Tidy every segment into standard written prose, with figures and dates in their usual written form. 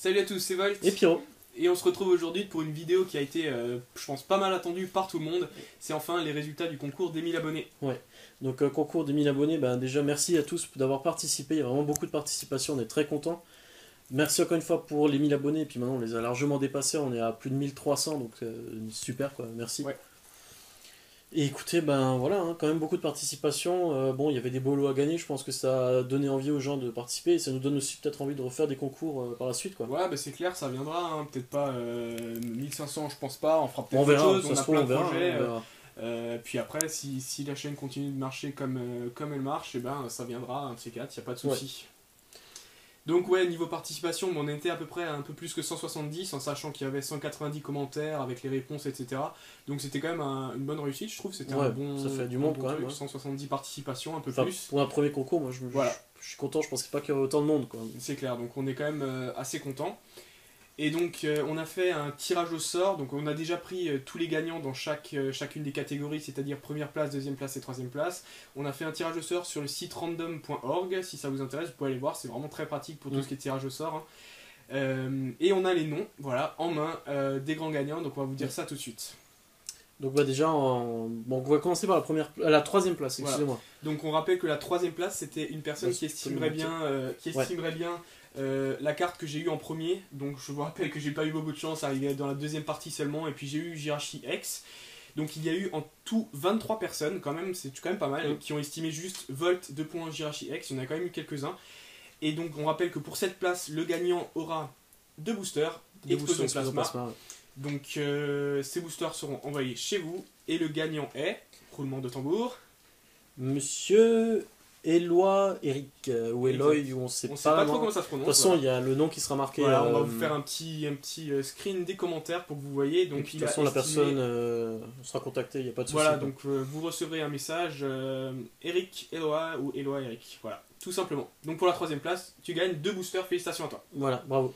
Salut à tous, c'est Volt. Et Pyro. Et on se retrouve aujourd'hui pour une vidéo qui a été, je pense, pas mal attendue par tout le monde. C'est enfin les résultats du concours des 1000 abonnés. Ouais. Donc concours des 1000 abonnés, déjà merci à tous d'avoir participé. Il y a vraiment beaucoup de participation, on est très contents. Merci encore une fois pour les 1000 abonnés. Et puis maintenant on les a largement dépassés, on est à plus de 1300, donc super quoi, merci. Ouais. Et écoutez, voilà, hein, quand même beaucoup de participation. Bon, il y avait des beaux lots à gagner, je pense que ça a donné envie aux gens de participer. Et ça nous donne aussi peut-être envie de refaire des concours par la suite, quoi. Ouais, c'est clair, ça viendra, hein. Peut-être pas 1500, je pense pas. On fera peut-être On verra, autre chose, ça on se a trouve, plein on de verra, projets. on verra. Puis après, si la chaîne continue de marcher comme elle marche, et ça viendra, un de ces quatre, y a pas de souci. Donc ouais, niveau participation, on était à peu près un peu plus que 170, en sachant qu'il y avait 190 commentaires avec les réponses, etc. Donc c'était quand même une bonne réussite, je trouve. C'était un bon, ça fait du monde quand même. Truc, 170 participations, un peu plus. Pour un premier concours, moi je suis content, je pensais pas qu'il y avait autant de monde, quoi. C'est clair, donc on est quand même assez content. Et donc on a fait un tirage au sort, donc on a déjà pris tous les gagnants dans chacune des catégories, c'est-à-dire première place, deuxième place et troisième place. On a fait un tirage au sort sur le site random.org, si ça vous intéresse, vous pouvez aller voir, c'est vraiment très pratique pour tout ce qui est tirage au sort. Hein. Et on a les noms, voilà, en main des grands gagnants, donc on va vous dire ça tout de suite. Donc déjà, on va commencer par la troisième place, excusez-moi. Voilà. Donc on rappelle que la troisième place, c'était une personne qui estimerait bien, la carte que j'ai eue en premier. Donc je vous rappelle que j'ai pas eu beaucoup de chance, arrivé dans la deuxième partie seulement, et puis j'ai eu Jirachi X. Donc il y a eu en tout 23 personnes, quand même, c'est quand même pas mal, qui ont estimé juste Volt 2. Jirachi X, il y en a quand même eu quelques-uns. Et donc on rappelle que pour cette place, le gagnant aura 2 boosters, Explosion Plasma. Donc ces boosters seront envoyés chez vous, et le gagnant est, roulement de tambour, Monsieur Éloi Eric, ou Eloy, on sait pas trop comment ça se prononce. De toute façon, il y a le nom qui sera marqué. Voilà, on va vous faire un petit screen des commentaires pour que vous voyez. Donc, de toute façon, la personne sera contactée, il n'y a pas de souci. Voilà, donc vous recevrez un message Eric Éloi ou Éloi Eric. Voilà, tout simplement. Donc pour la troisième place, tu gagnes 2 boosters, félicitations à toi. Voilà, bravo.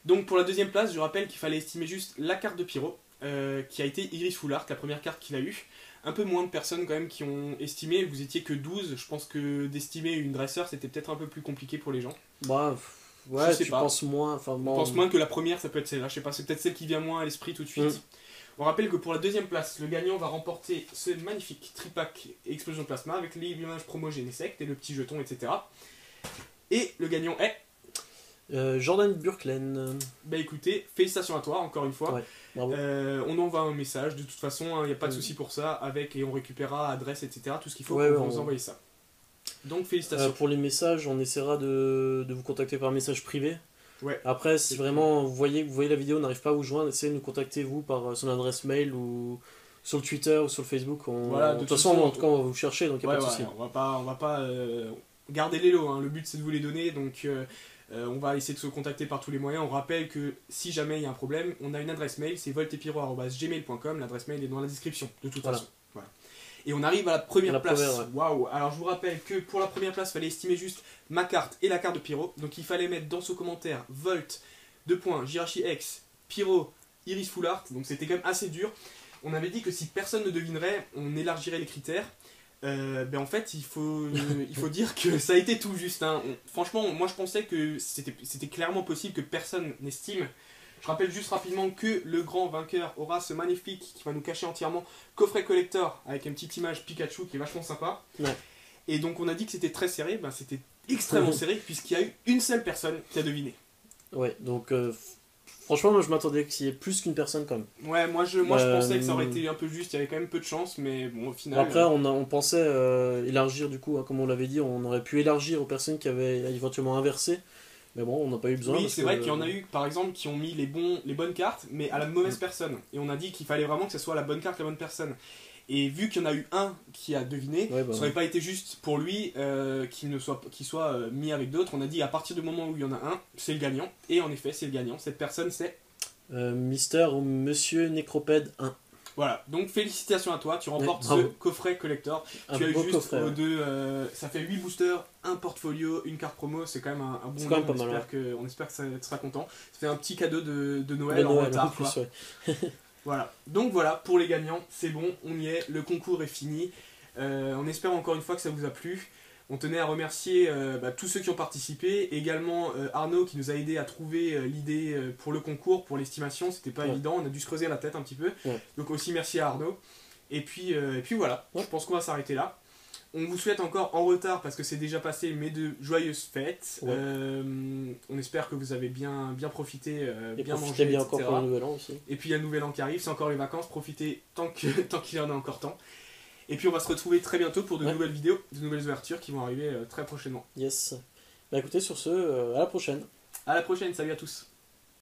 Donc pour la deuxième place, je rappelle qu'il fallait estimer juste la carte de Pyro, qui a été Iris Foulard, la première carte qu'il a eue. Un peu moins de personnes quand même qui ont estimé, vous étiez que 12, je pense que d'estimer une dresseur c'était peut-être un peu plus compliqué pour les gens. Ouais, tu penses moins. Je pense moins que la première, ça peut être celle-là, je sais pas, c'est peut-être celle qui vient moins à l'esprit tout de suite. On rappelle que pour la deuxième place, le gagnant va remporter ce magnifique tripack Explosion Plasma avec l'image promo Genesect et le petit jeton, etc. Et le gagnant est... Jordan Burklen. Écoutez, félicitations à toi, encore une fois. Ouais, bravo. On envoie un message, de toute façon, il n'y a pas de souci pour ça, et on récupérera adresse, etc. Tout ce qu'il faut pour vous envoyer ça. Donc félicitations. Pour les messages, on essaiera de vous contacter par message privé. Ouais. Après, si vraiment vous voyez la vidéo, on n'arrive pas à vous joindre, essayez de nous contacter vous par son adresse mail ou sur le Twitter ou sur le Facebook. Voilà, de toute façon, en tout cas, on va vous chercher, donc il n'y a pas de souci. On va pas garder les lots, hein. Le but c'est de vous les donner, donc on va essayer de se contacter par tous les moyens. On rappelle que si jamais il y a un problème, on a une adresse mail, c'est voltepiro@gmail.com, l'adresse mail est dans la description, de toute façon. Voilà. Et on arrive à la première place. Waouh! Alors je vous rappelle que pour la première place, il fallait estimer juste ma carte et la carte de Pyro. Donc il fallait mettre dans ce commentaire Volt, Jirachi X, Pyro, Iris Foulard. Donc c'était quand même assez dur. On avait dit que si personne ne devinerait, on élargirait les critères. En fait, il faut dire que ça a été tout juste. Hein. Franchement, moi je pensais que c'était clairement possible que personne n'estime. Je rappelle juste rapidement que le grand vainqueur aura ce magnifique qui va nous cacher entièrement coffret collector avec une petite image Pikachu qui est vachement sympa. Ouais. Et donc on a dit que c'était très serré, c'était extrêmement serré puisqu'il y a eu une seule personne qui a deviné. Ouais, donc franchement, moi je m'attendais qu'il y ait plus qu'une personne quand même. Ouais, moi je pensais que ça aurait été un peu juste, il y avait quand même peu de chance, mais bon au final... Après on pensait élargir du coup, hein, comme on l'avait dit, on aurait pu élargir aux personnes qui avaient éventuellement inversé. Mais bon, on n'a pas eu besoin. Oui, c'est vrai qu'il y en a eu, par exemple, qui ont mis les bonnes cartes, mais à la mauvaise personne. Et on a dit qu'il fallait vraiment que ce soit la bonne carte, la bonne personne. Et vu qu'il y en a eu un qui a deviné, ça n'aurait pas été juste pour lui qu'il soit mis avec d'autres. On a dit à partir du moment où il y en a un, c'est le gagnant. Et en effet, c'est le gagnant. Cette personne, c'est... Mister ou Monsieur Nécropède 1. Voilà, donc félicitations à toi, tu remportes ce coffret collector. Tu as eu juste ça fait 8 boosters, un portfolio, une carte promo, c'est quand même un bon nombre, on espère que ça sera content. Ça fait un petit cadeau de Noël en retard. Voilà, donc voilà, pour les gagnants, c'est bon, on y est, le concours est fini. On espère encore une fois que ça vous a plu. On tenait à remercier tous ceux qui ont participé, également Arnaud qui nous a aidé à trouver l'idée pour le concours, pour l'estimation, c'était pas évident, on a dû se creuser la tête un petit peu. Donc aussi merci à Arnaud. Et puis voilà, je pense qu'on va s'arrêter là. On vous souhaite encore en retard parce que c'est déjà passé, mais de joyeuses fêtes. On espère que vous avez bien profité, bien mangé, bien etc. encore pour le nouvel an aussi. Et puis il y a le nouvel an qui arrive, c'est encore les vacances, profitez tant qu'il y en a encore temps. Et puis on va se retrouver très bientôt pour de nouvelles vidéos, de nouvelles ouvertures qui vont arriver très prochainement. Yes. Bah écoutez, sur ce, à la prochaine. À la prochaine, salut à tous.